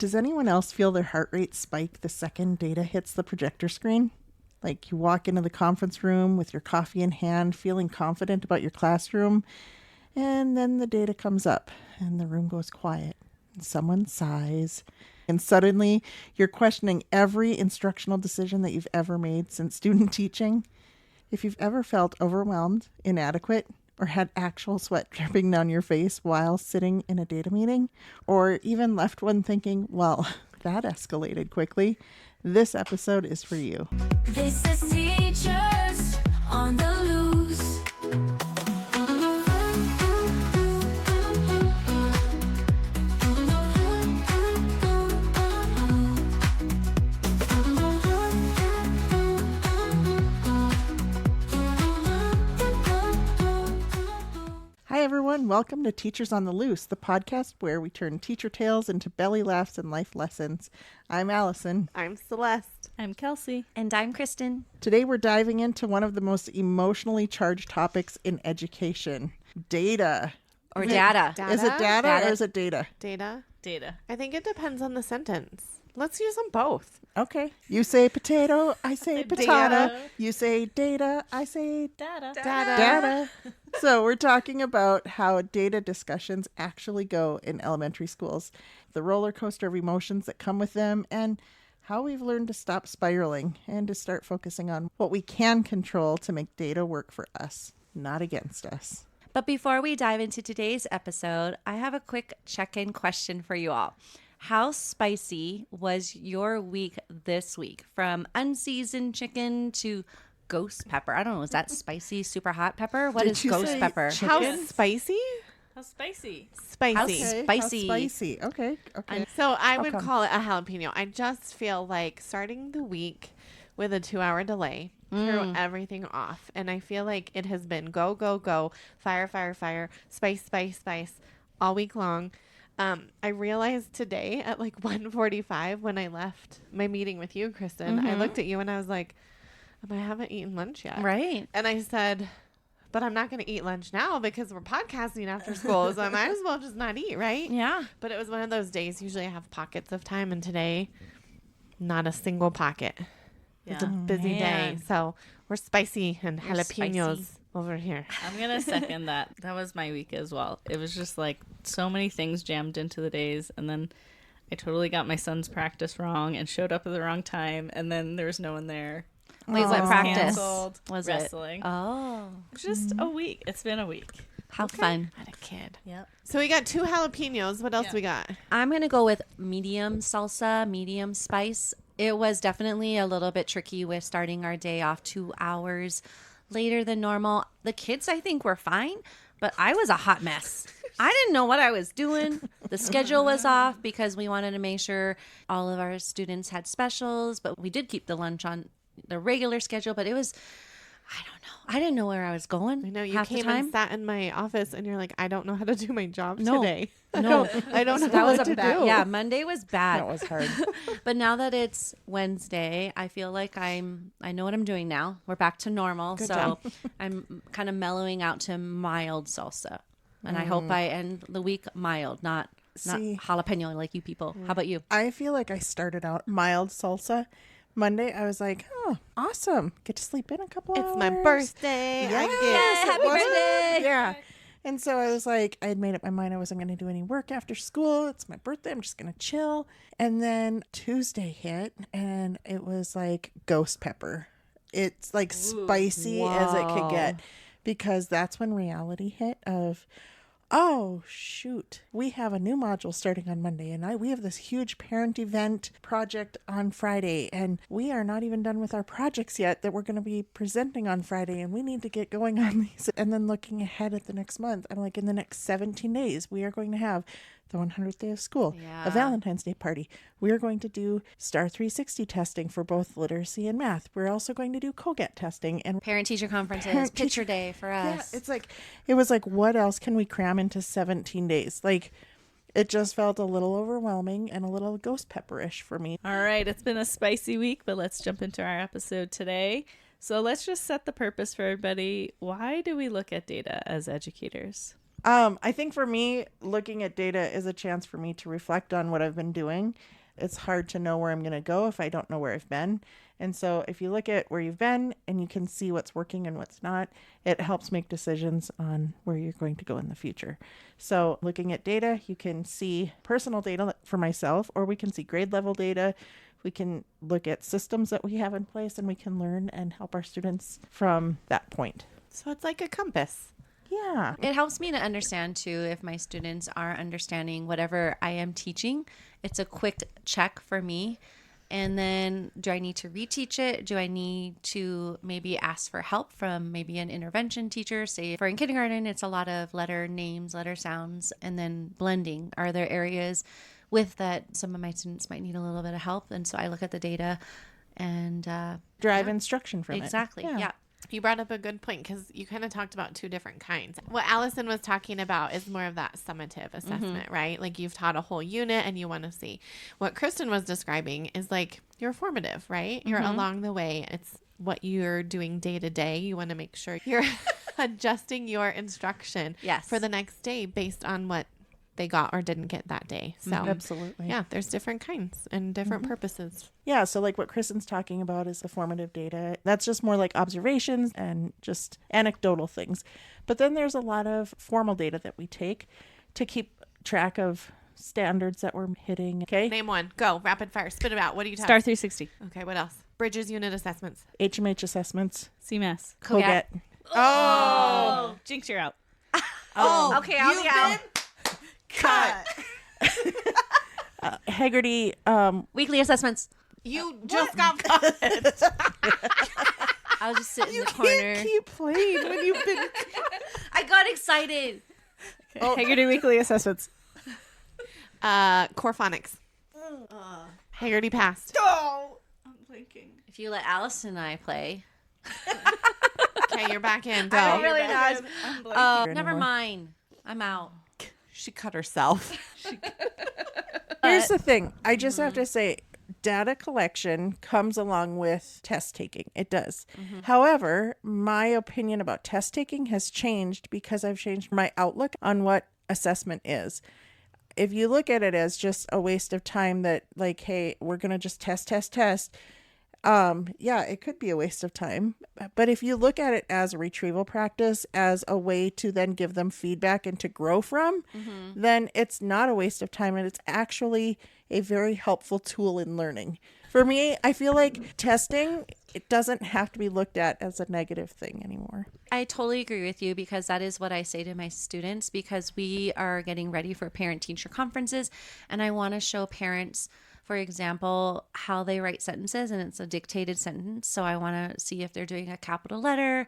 Does anyone else feel their heart rate spike the second data hits the projector screen? Like you walk into the conference room with your coffee in hand, feeling confident about your classroom, and then the data comes up and the room goes quiet. And someone sighs, and suddenly you're questioning every instructional decision that you've ever made since student teaching. If you've ever felt overwhelmed, inadequate, or had actual sweat dripping down your face while sitting in a data meeting, or even left one thinking, well, that escalated quickly, this episode is for you. This is Teachers on the Loose. Hi, everyone. Welcome to Teachers on the Loose, the podcast where we turn teacher tales into belly laughs and life lessons. I'm Allison. I'm Celeste. I'm Kelsey. And I'm Kristen. Today, we're diving into one of the most emotionally charged topics in education, data. Or data. Is it data Data. or is it data? Data. I think it depends on the sentence. Let's use them both. Okay. You say potato, I say Data. patata. You say data, I say Data. data. So we're talking about how data discussions actually go in elementary schools, the roller coaster of emotions that come with them, and how we've learned to stop spiraling and to start focusing on what we can control to make data work for us, not against us. But before we dive into today's episode, I have a quick check-in question for you all. How spicy was your week this week? From unseasoned chicken to ghost pepper. I don't know. Is that spicy, super hot pepper? What Did is you ghost say pepper? How spicy? How spicy. Spicy. How Okay, spicy. how spicy. Okay. So I would come? call it a jalapeno. I just feel like starting the week with a 2-hour delay threw everything off. And I feel like it has been go, go, go, fire, fire, fire, spice, spice, spice all week long. I realized today at like 1:45 when I left my meeting with you, Kristen, I looked at you and I was like, I haven't eaten lunch yet. Right. And I said, but I'm not going to eat lunch now because we're podcasting after school. So I might as well just not eat, right? Yeah. But it was one of those days. Usually I have pockets of time. And today, not a single pocket. It's a busy day. So we're spicy and We're jalapenos spicy. over here. I'm going to second that. That was my week as well. It was just like so many things jammed into the days. And then I totally got my son's practice wrong and showed up at the wrong time. And then there was no one there. Wait, what Was practice canceled, was wrestling. it? Oh, Just a week. It's been a week. how fun. Had a kid. Yep. So we got 2 jalapenos. What else Yeah. we got? I'm going to go with medium salsa, medium spice. It was definitely a little bit tricky with starting our day off 2 hours later than normal. The kids, I think, were fine, but I was a hot mess. I didn't know what I was doing. The schedule was off because we wanted to make sure all of our students had specials, but we did keep the lunch on the regular schedule, but it was, I don't know. I didn't know where I was going. I know you half the came time. and sat in my office and you're like, I don't know how to do my job No. today. No, I don't know that was what a to bad. do. Yeah, Monday was bad. That was hard. But now that it's Wednesday, I feel like I know what I'm doing now. We're back to normal. Good so job. I'm kind of mellowing out to mild salsa. And I hope I end the week mild, not See- jalapeno like you people. How about you? I feel like I started out mild salsa. Monday, I was like, oh, awesome. Get to sleep in a couple hours. It's my birthday. Yes, happy it was. birthday. Yeah. And so I was like, I had made up my mind I wasn't going to do any work after school. It's my birthday. I'm just going to chill. And then Tuesday hit and it was like ghost pepper. It's like spicy as it could get because that's when reality hit of, oh, shoot, we have a new module starting on Monday and we have this huge parent event project on Friday and we are not even done with our projects yet that we're going to be presenting on Friday and we need to get going on these. And then looking ahead at the next month, I'm like, in the next 17 days, we are going to have the 100th day of school, Yeah. a Valentine's Day party. We are going to do STAR 360 testing for both literacy and math. We're also going to do COGET testing and Parent-teacher conferences, Parent-teacher- picture day for us. yeah, it was like, what else can we cram into 17 days? Like, it just felt a little overwhelming and a little ghost pepperish for me. All right. It's been a spicy week, but let's jump into our episode today. So let's just set the purpose for everybody. Why do we look at data as educators? I think for me, looking at data is a chance for me to reflect on what I've been doing. It's hard to know where I'm going to go if I don't know where I've been. And so if you look at where you've been and you can see what's working and what's not, it helps make decisions on where you're going to go in the future. So looking at data, you can see personal data for myself, or we can see grade level data. We can look at systems that we have in place, and we can learn and help our students from that point. So it's like a compass. Yeah. It helps me to understand too if my students are understanding whatever I am teaching. It's a quick check for me. And then do I need to reteach it? Do I need to maybe ask for help from maybe an intervention teacher? Say for in kindergarten, it's a lot of letter names, letter sounds, and then blending. Are there areas with that some of my students might need a little bit of help? And so I look at the data and Drive instruction from it. exactly. Yeah. You brought up a good point because you kind of talked about two different kinds. What Allison was talking about is more of that summative assessment, right? Like you've taught a whole unit and you want to see. What Kristen was describing is like you're formative, right? You're along the way. It's what you're doing day to day. You want to make sure you're adjusting your instruction Yes. for the next day based on what they got or didn't get that day. So Absolutely. yeah, there's different kinds and different purposes. Yeah, so like what Kristen's talking about is the formative data. That's just more like observations and just anecdotal things. But then there's a lot of formal data that we take to keep track of standards that we're hitting. Okay. Name one. Go. Rapid fire. Spit it out. What do you test? Star 360. Okay, what else? Bridges unit assessments. HMH assessments. CMAS. COGAT. Oh, Jinx, you're out. Oh, Okay, I'll be out. Cut. Haggerty. Weekly assessments. You just got cut. I'll just sit in the corner. Keep playing when you've been. I got excited. Haggerty weekly assessments. Core phonics. Haggerty passed. I'm blinking. If you let Allison and I play. Okay, you're back in. Go. I'm really not. I'm blinking. Never mind. I'm out. She cut herself. Here's the thing. I just have to say, data collection comes along with test taking. It does. However, my opinion about test taking has changed because I've changed my outlook on what assessment is. If you look at it as just a waste of time that like, hey, we're going to just test, yeah, it could be a waste of time. But if you look at it as a retrieval practice, as a way to then give them feedback and to grow from, then it's not a waste of time. And it's actually a very helpful tool in learning. For me, I feel like testing, it doesn't have to be looked at as a negative thing anymore. I totally agree with you because that is what I say to my students because we are getting ready for parent-teacher conferences and I want to show parents, for example, how they write sentences and it's a dictated sentence. So I want to see if they're doing a capital letter,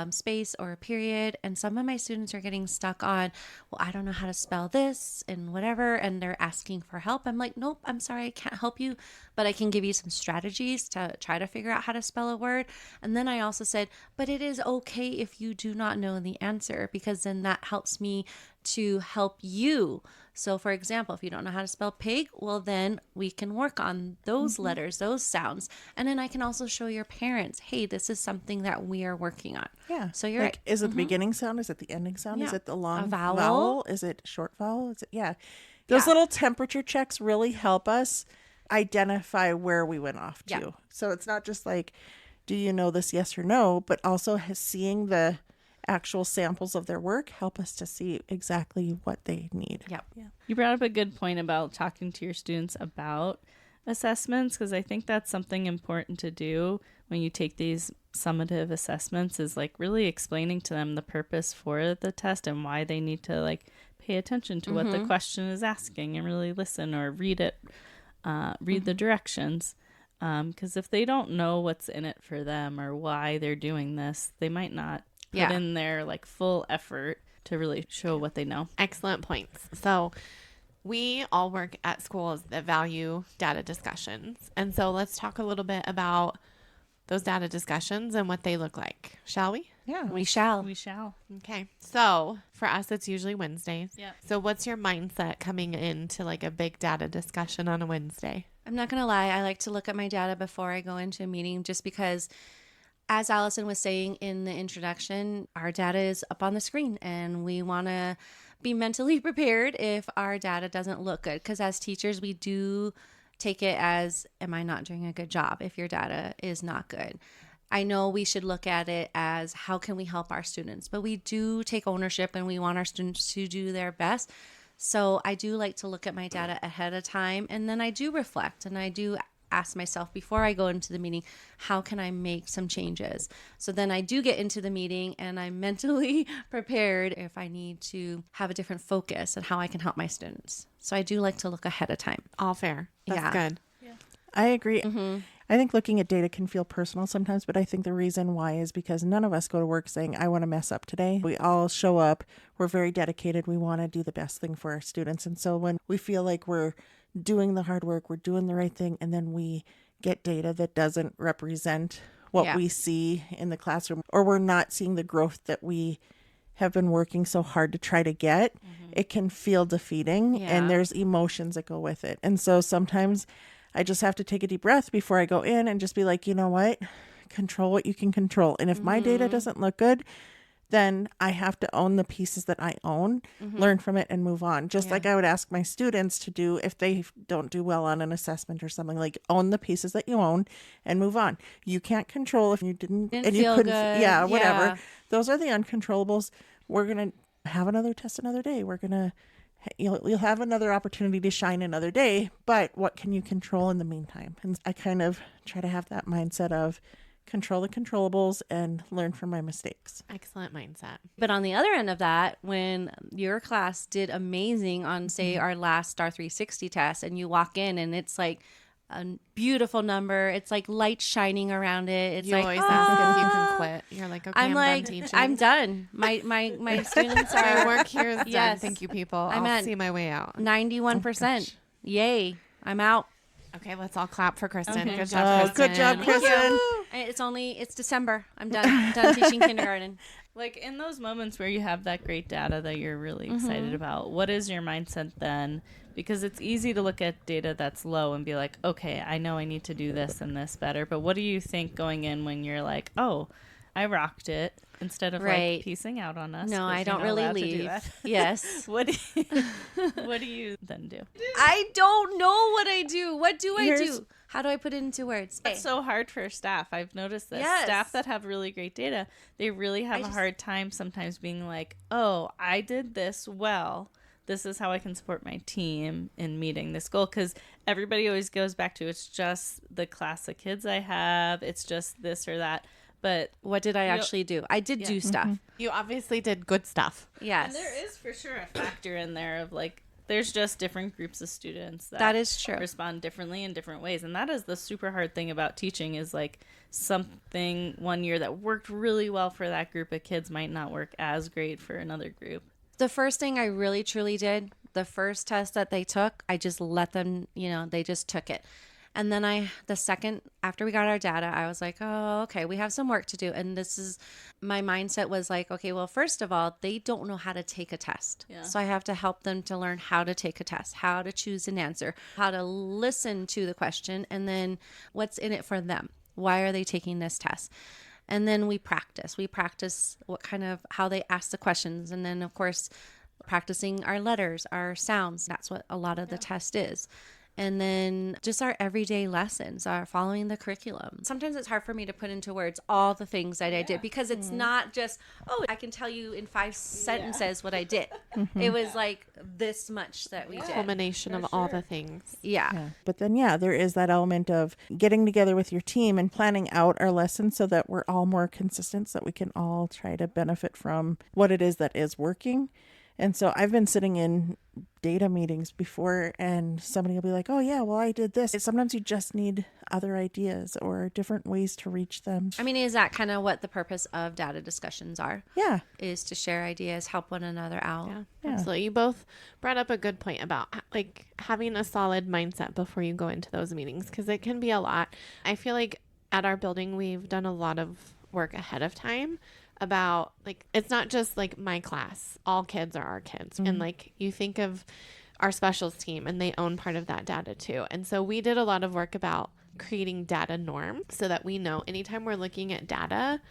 space or a period. And some of my students are getting stuck on, well, I don't know how to spell this and whatever. And they're asking for help. I'm like, nope, I'm sorry, I can't help you, but I can give you some strategies to try to figure out how to spell a word. And then I also said, but it is okay if you do not know the answer because then that helps me to help you. So for example, if you don't know how to spell pig, well, then we can work on those letters, those sounds. And then I can also show your parents, hey, this is something that we are working on. Yeah. So you're like, is it the beginning sound? Is it the ending sound? Is Yeah. it the long A vowel? Is it short vowel? Is it, yeah. Those little temperature checks really help us identify where we went off to. Yeah. So it's not just like, do you know this? Yes or no, but also seeing the actual samples of their work help us to see exactly what they need. Yep. Yeah. You brought up a good point about talking to your students about assessments because I think that's something important to do when you take these summative assessments is like really explaining to them the purpose for the test and why they need to like pay attention to what the question is asking and really listen or read it, read the directions. Because if they don't know what's in it for them or why they're doing this, they might not put in their like full effort to really show what they know. Excellent points. So we all work at schools that value data discussions. And so let's talk a little bit about those data discussions and what they look like. Shall we? Yeah. We shall. We shall. Okay. So for us, it's usually Wednesdays. Yep. So what's your mindset coming into like a big data discussion on a Wednesday? I'm not going to lie. I like to look at my data before I go into a meeting just because As Allison was saying in the introduction, our data is up on the screen and we want to be mentally prepared if our data doesn't look good. Because as teachers, we do take it as, am I not doing a good job if your data is not good? I know we should look at it as how can we help our students, but we do take ownership and we want our students to do their best. So I do like to look at my data ahead of time, and then I do reflect and I do ask myself before I go into the meeting, how can I make some changes? So then I do get into the meeting and I'm mentally prepared if I need to have a different focus and how I can help my students. So I do like to look ahead of time. All fair. That's Yeah. good. I agree. I think looking at data can feel personal sometimes, but I think the reason why is because none of us go to work saying, I want to mess up today. We all show up. We're very dedicated. We want to do the best thing for our students. And so when we feel like we're doing the hard work, we're doing the right thing, and then we get data that doesn't represent what Yeah. we see in the classroom, or we're not seeing the growth that we have been working so hard to try to get, it can feel defeating, Yeah. and there's emotions that go with it. And so sometimes I just have to take a deep breath before I go in and just be like, you know what? Control what you can control. And if my data doesn't look good, then I have to own the pieces that I own, learn from it, and move on. Just like I would ask my students to do if they don't do well on an assessment or something, like own the pieces that you own and move on. You can't control if you didn't Didn't and you feel couldn't, good. yeah, whatever. Yeah. Those are the uncontrollables. We're going to have another test another day. We're going to, you'll have another opportunity to shine another day, but what can you control in the meantime? And I kind of try to have that mindset of control the controllables and learn from my mistakes. Excellent mindset. But on the other end of that, when your class did amazing on, say, our last Star 360 test, and you walk in and it's like a beautiful number, it's like light shining around it. It's You like, always ask if you "Ah." can quit. You're like, okay, I'm I'm like, done teaching. I'm done. My students My are work here is done. Yes. Thank you, people. I'm I'll at see my way out. 91%. Yay. I'm out. Okay, let's all clap for Kristen. Okay. Good job, Kristen. Good job, Kristen. It's December. I'm done. Done teaching kindergarten. Like in those moments where you have that great data that you're really excited about, what is your mindset then? Because it's easy to look at data that's low and be like, okay, I know I need to do this and this better. But what do you think going in when you're like, oh, I rocked it, instead of Right. like piecing out on us? No, 'cause I you're don't not really allowed to do leave. that. Yes. what do you then do? I don't know what I do. What do I Here's- do? How do I put it into words? It's so hard for staff. I've noticed this. Yes. Staff that have really great data, they really have a hard time sometimes being like, oh, I did this well. This is how I can support my team in meeting this goal. Because everybody always goes back to, it's just the class of kids I have. It's just this or that. But What did I actually do? I did do stuff. You obviously did good stuff. Yes. and there is for sure a factor in there of like, there's just different groups of students That is true. respond differently in different ways. And that is the super hard thing about teaching, is like something one year that worked really well for that group of kids might not work as great for another group. The first thing I really truly did, the first test that they took, I just let them, they just took it. And then the second, after we got our data, I was like, oh, okay, we have some work to do. And my mindset was like, okay, well, first of all, they don't know how to take a test. Yeah. So I have to help them to learn how to take a test, how to choose an answer, how to listen to the question, and then what's in it for them. Why are they taking this test? And then we practice how they ask the questions. And then, of course, practicing our letters, our sounds. That's what a lot of the test is. And then just our everyday lessons, our following the curriculum. Sometimes it's hard for me to put into words all the things that I did, because it's not just, oh, I can tell you in 5 sentences what I did. It was like this much that we did. Culmination of all the things. Yeah. Yeah. But then, there is that element of getting together with your team and planning out our lessons so that we're all more consistent, so that we can all try to benefit from what it is that is working. And so I've been sitting in data meetings before, and somebody will be like, oh, yeah, well, I did this. Sometimes you just need other ideas or different ways to reach them. I mean, is that kind of what the purpose of data discussions are? Yeah. Is to share ideas, help one another out. Yeah, absolutely. You both brought up a good point about like having a solid mindset before you go into those meetings, because it can be a lot. I feel like at our building, we've done a lot of work ahead of time about like, it's not just like my class, all kids are our kids. And like you think of our specials team, and they own part of that data too. And so we did a lot of work about creating data norm so that we know anytime we're looking at data,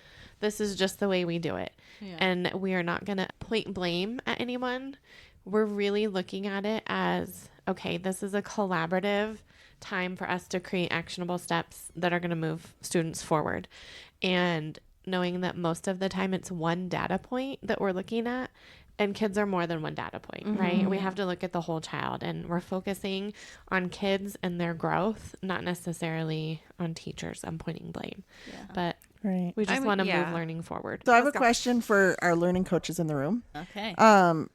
this is just the way we do it. Yeah. And we are not going to point blame at anyone. We're really looking at it as, okay, this is a collaborative time for us to create actionable steps that are going to move students forward. And knowing that most of the time it's one data point that we're looking at, and kids are more than one data point, right? We have to look at the whole child, and we're focusing on kids and their growth, not necessarily on teachers. I'm pointing blame, but Right. we just I want to mean, yeah. move learning forward. So I have a question for our learning coaches in the room. Okay.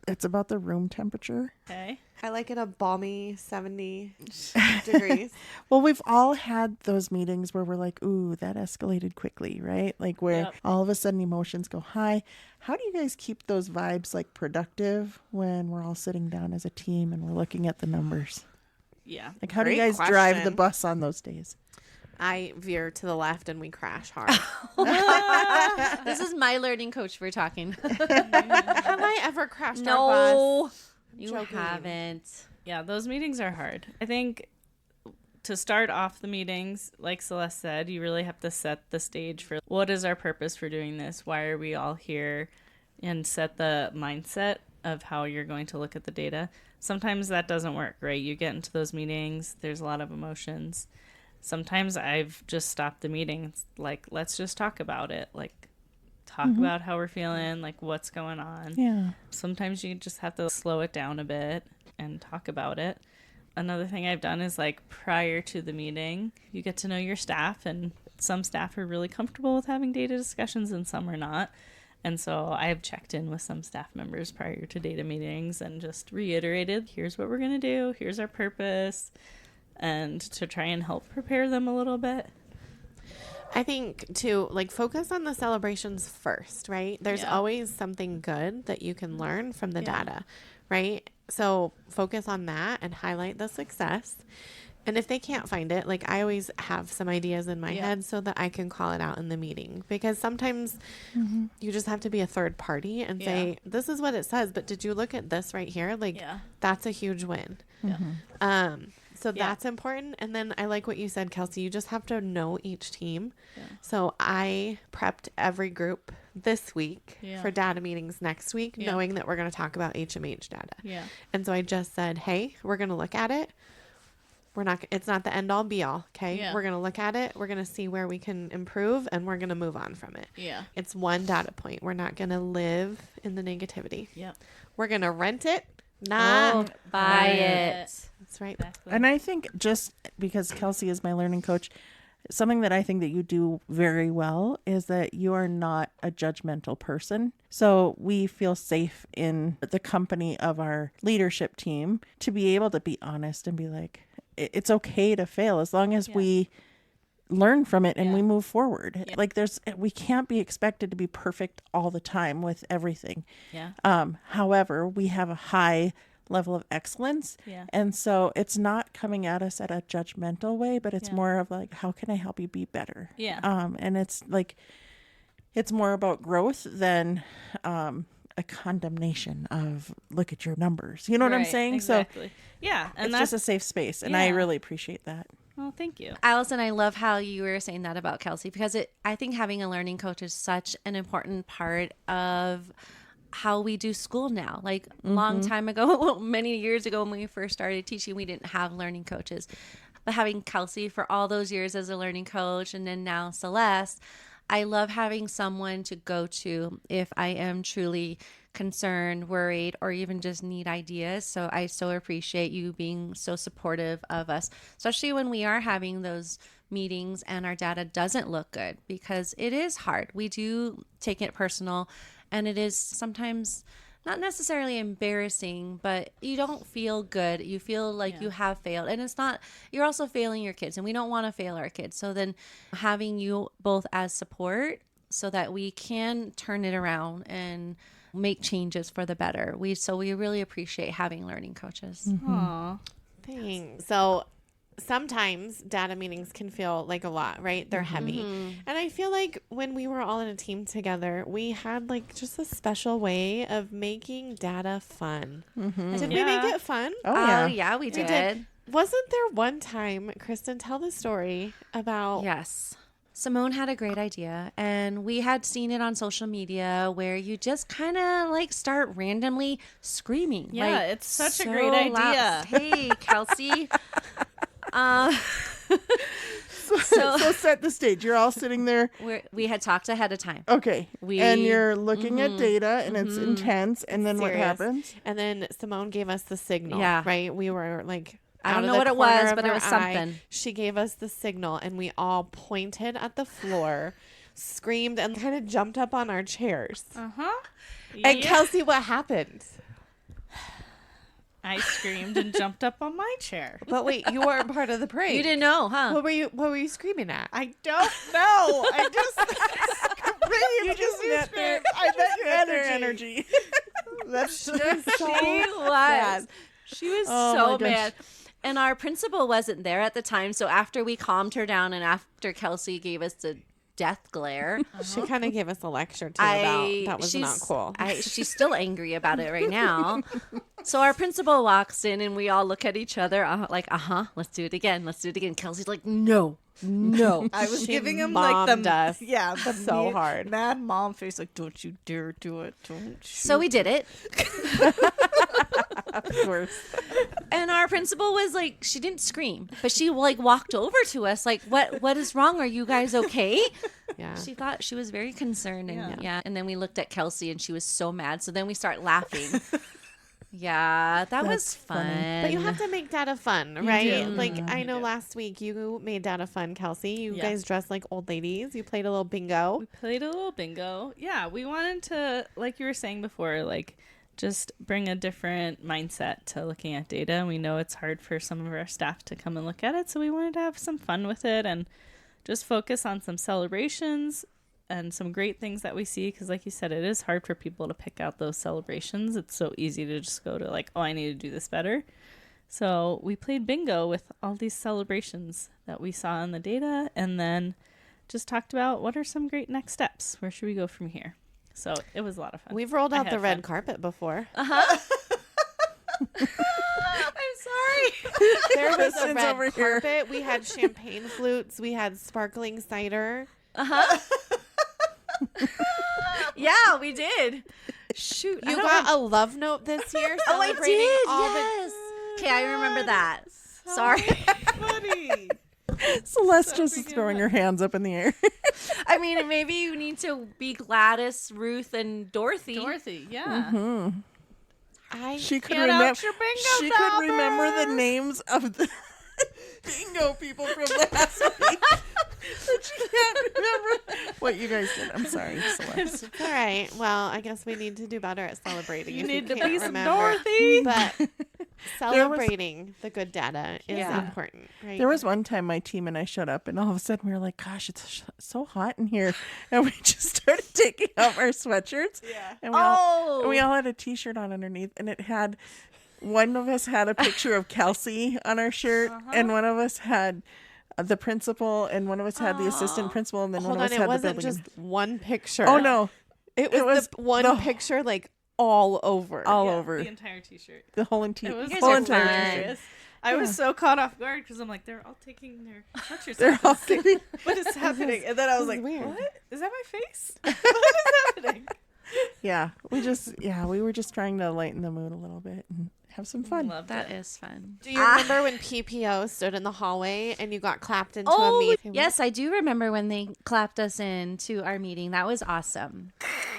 It's about the room temperature. Okay. I like it a balmy 70 degrees. Well, we've all had those meetings where we're like, ooh, that escalated quickly, right? Like where Yep. all of a sudden emotions go high. How do you guys keep those vibes like productive when we're all sitting down as a team and we're looking at the numbers? Yeah. Like how do you Great guys drive the question. bus on those days? I veer to the left and we crash hard. This is my learning coach we're talking. Have I ever crashed our bus? No, you Joking. haven't. Yeah, those meetings are hard. I think to start off the meetings, like Celeste said, you really have to set the stage for what is our purpose for doing this? Why are we all here? And set the mindset of how you're going to look at the data. Sometimes that doesn't work, right? You get into those meetings, there's a lot of emotions. Sometimes I've just stopped the meeting. It's like, let's just talk about it. Like, talk about how we're feeling, like what's going on. Yeah. Sometimes you just have to slow it down a bit and talk about it. Another thing I've done is like prior to the meeting, you get to know your staff, and some staff are really comfortable with having data discussions and some are not. And so I've checked in with some staff members prior to data meetings and just reiterated, here's what we're going to do, here's our purpose, and to try and help prepare them a little bit. I think to like focus on the celebrations first, right? There's Yeah. always something good that you can learn from the Yeah. data, right? So focus on that and highlight the success. And if they can't find it, like I always have some ideas in my Yeah. head so that I can call it out in the meeting, because sometimes you just have to be a third party and Yeah. say, this is what it says, but did you look at this right here? Like Yeah. that's a huge win. Yeah. So Yeah. that's important. And then I like what you said, Kelsey. You just have to know each team. Yeah. So I prepped every group this week Yeah. for data meetings next week, Yeah. knowing that we're going to talk about HMH data. Yeah. And so I just said, hey, we're going to look at it. It's not the end all be all. Okay. Yeah. We're going to look at it. We're going to see where we can improve, and we're going to move on from it. Yeah. It's one data point. We're not going to live in the negativity. Yep. We're going to rent it. Oh, Nah. buy Right. it. That's right. Exactly. And I think just because Kelsey is my learning coach, something that I think that you do very well is that you are not a judgmental person. So we feel safe in the company of our leadership team to be able to be honest and be like, it's okay to fail as long as we learn from it and Yeah. we move forward. Like we can't be expected to be perfect all the time with everything. Yeah. However, we have a high level of excellence. Yeah. And so it's not coming at us at a judgmental way, but it's Yeah. more of like, how can I help you be better? Yeah. And it's like, it's more about growth than a condemnation of look at your numbers. You know what I'm Right, saying? Exactly. Yeah. So And it's that's just a safe space. And I Yeah. really appreciate that. well, thank you. Allison, I love how you were saying that about Kelsey, because I think having a learning coach is such an important part of how we do school now. Like long time ago, many years ago when we first started teaching, we didn't have learning coaches. But having Kelsey for all those years as a learning coach, and then now Celeste, I love having someone to go to if I am truly concerned, worried, or even just need ideas. So I so appreciate you being so supportive of us, especially when we are having those meetings and our data doesn't look good, because it is hard. We do take it personal, and it is sometimes not necessarily embarrassing, but you don't feel good. You feel like you have failed. And it's not, you're also failing your kids, and we don't want to fail our kids. So then having you both as support so that we can turn it around and make changes for the better. We really appreciate having learning coaches. Aw. Thanks. So sometimes data meetings can feel like a lot, right? They're heavy. And I feel like when we were all in a team together, we had like just a special way of making data fun. Did we Yeah. make it fun? Oh, yeah. Yeah, we We did. did. Wasn't there one time, Kristen, tell the story about Yes. Simone had a great idea, and we had seen it on social media where you just kind of like start randomly screaming. Yeah, like, it's such a so great idea. loud. Hey, Kelsey. So set the stage. You're all sitting there. We had talked ahead of time. Okay. We- and you're looking at data and it's intense. And then what serious. happens? And then Simone gave us the signal. Yeah. Right? We were like, I out don't of know the what it corner was, of but it our was eye, something. She gave us the signal, and we all pointed at the floor, screamed, and kind of jumped up on our chairs. Uh-huh. And Kelsey, what happened? I screamed and jumped up on my chair. But wait, you weren't part of the parade. You didn't know, huh? What were you screaming at? I don't know. I just You just met their, I bet you had their energy. That's just She was. She was Oh so my gosh. mad. And our principal wasn't there at the time. So after we calmed her down and after Kelsey gave us the death glare, She kind of gave us a lecture too about that was not cool. She's still angry about it right now. So our principal walks in and we all look at each other like, let's do it again. Let's do it again. Kelsey's like, no. I was She giving him like mommed the us yeah, the so hard. mad mom face like, don't you dare do it. Don't you. So we did it. of course. And our principal was like, she didn't scream, but she like walked over to us like, what is wrong? Are you guys okay? Yeah. She thought she was very concerned. And Yeah. and then we looked at Kelsey and she was so mad. So then we start laughing. Yeah, that was That's fun. funny. But you have to make data fun, right? do. Like I know last week you made data fun, Kelsey. You Yeah. guys dressed like old ladies. You played a little bingo. We played a little bingo. Yeah, we wanted to, like you were saying before, like just bring a different mindset to looking at data. And we know it's hard for some of our staff to come and look at it, so we wanted to have some fun with it and just focus on some celebrations and some great things that we see, because like you said, it is hard for people to pick out those celebrations. It's so easy to just go to like, oh, I need to do this better. So we played bingo with all these celebrations that we saw in the data, and then just talked about what are some great next steps. Where should we go from here? So it was a lot of fun. We've rolled I out had the red fun. carpet before. I'm sorry. There was a Kristen's red over here. carpet. We had champagne flutes. We had sparkling cider. Yeah, we did. Shoot. You got a love note this year Oh, I celebrating did. all Yes. Okay, I remember that. Sorry. Funny. Celeste just is throwing her hands up in the air. I mean, maybe you need to be Gladys, Ruth, and Dorothy. Dorothy, yeah. I She could Get remember. out your bingo She could remember the zapper. names of the bingo people from last week. But she can't remember what you guys did. I'm sorry, Celeste. all right. Well, I guess we need to do better at celebrating. You if need to can't be some remember. Dorothy. But celebrating the good data is important, right? There was one time my team and I showed up, and all of a sudden we were like, "Gosh, it's so hot in here," and we just started taking off our sweatshirts. Yeah. And we all had a T-shirt on underneath, and it had one of us had a picture of Kelsey on our shirt, and one of us had the principal, and one of us had the assistant principal, and then Hold one on, of us it had the wasn't building. just one picture. Oh no, it was the one the- picture like all over. all Yeah, over the entire T-shirt. the whole It was guys whole are entire fun. T-shirt. hilarious. I was so caught off guard because I'm like, they're all taking their sweatshirts They're off. all It's like, getting. what is happening? And then I was This like, is weird. what? Is that my face? What is happening? Yeah, we were just trying to lighten the mood a little bit and have some fun. Loved That it. is fun. Do you remember when PPO stood in the hallway and you got clapped into a Oh, meeting? yes, I do remember when they clapped us in to our meeting. That was awesome.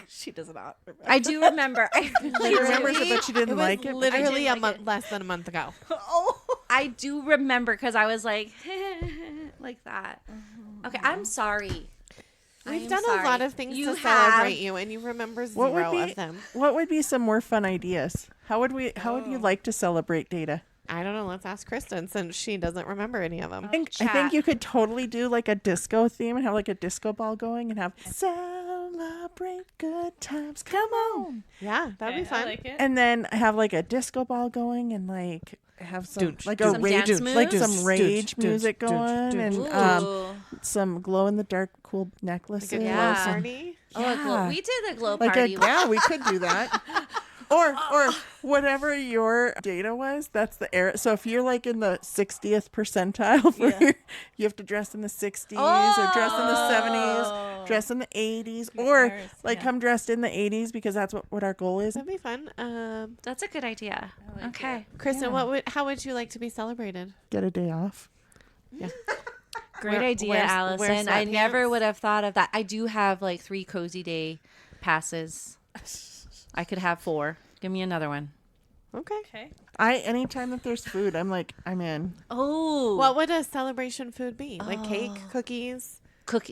She does not remember. I do remember. She remembers it, but she didn't It was like it. literally I a didn't month, like less than a month ago. I do remember because I was like, like that. Okay, I'm sorry. We've I'm done sorry. a lot of things You to have- celebrate you, and you remember What would zero be of them. what would be some more fun ideas? How would you like to celebrate data? I don't know. Let's ask Kristen since she doesn't remember any of them. I think Chat. you could totally do like a disco theme and have like a disco ball going and have celebrate good times. Come on. Yeah, that'd be Okay, fun. I like it. And then have like a disco ball going and like have some like a Some rage dance like moves? some rage music going and Ooh. some glow in the dark cool necklaces. Like a glow Yeah. party. Oh, a glow. Yeah. We did a glow Like party. yeah, we could do that. or whatever your data was, that's the error. So if you're like in the 60th percentile for you have to dress in the 60s or dress in the 70s, dress in the 80s, or Paris, like come dressed in the 80s because that's what our goal is. That'd be fun. That's a good idea. Okay. Kristen, how would you like to be celebrated? Get a day off. Great idea, wear Allison. I never sweatpants. would have thought of that. I do have like 3 cozy day passes. I could have 4. Give me another one. Okay. Okay. Anytime that there's food, I'm in. Oh. What would a celebration food be? Like cake, cookies,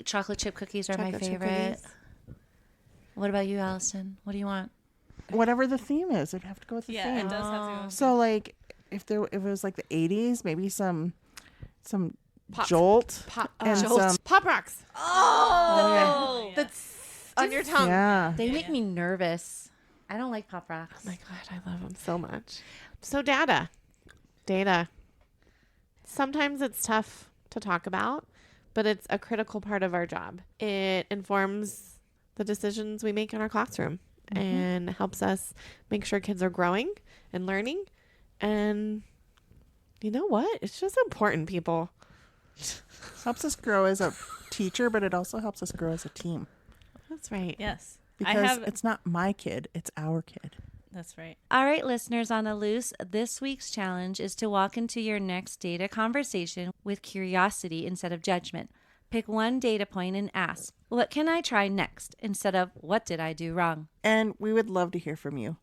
Chocolate chip cookies are my chocolate chip favorite. cookies? What about you, Allison? What do you want? Whatever the theme is, it'd have to go with the Yeah, theme. it does have to go. So like if it was like the 80s, maybe some Pop- Jolt and some Pop Rocks. Oh, yeah. That's on your tongue. yeah. They make me nervous. I don't like Pop Rocks. Oh my God, I love them so much. So data. Sometimes it's tough to talk about, but it's a critical part of our job. It informs the decisions we make in our classroom and helps us make sure kids are growing and learning. And you know what? It's just important, people. Helps us grow as a teacher, but it also helps us grow as a team. That's right. Yes. Because it's not my kid, it's our kid. That's right. All right, listeners on the loose, this week's challenge is to walk into your next data conversation with curiosity instead of judgment. Pick one data point and ask, what can I try next? Instead of, what did I do wrong? And we would love to hear from you.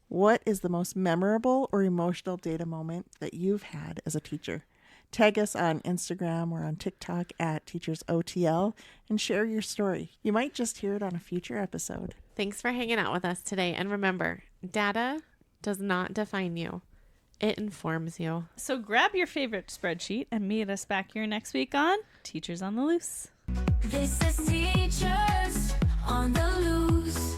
What is the most memorable or emotional data moment that you've had as a teacher? Tag us on Instagram or on TikTok at TeachersOTL and share your story. You might just hear it on a future episode. Thanks for hanging out with us today. And remember, data does not define you. It informs you. So grab your favorite spreadsheet and meet us back here next week on Teachers on the Loose. This is Teachers on the Loose.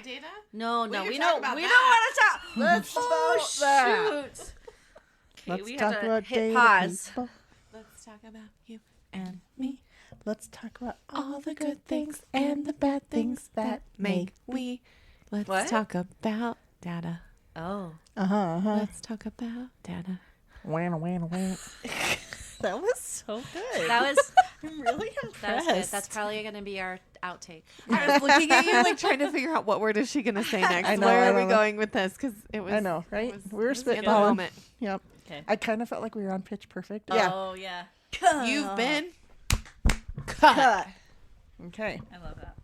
Data? No, can we talk don't. about We that. don't want to talk. Let's talk that. shoot. Let's we talk have to about hit data pause. people. Let's talk about you And me. Let's talk about all the good things and the bad things that make. we. Let's What? talk about data. Oh, Let's talk about data. Wham, wham, wham. That was so good. that was I'm really that was impressed. good. That's probably going to be our outtake. I was looking at you like trying to figure out what word is she going to say next. I know, Where I are we don't know. going with this? Because it was. I know, it right? was- We were it was in the spitballing. moment. Yep. Okay. I kind of felt like we were on Pitch Perfect. Yeah. Oh, yeah. You've been cut. Okay. I love that.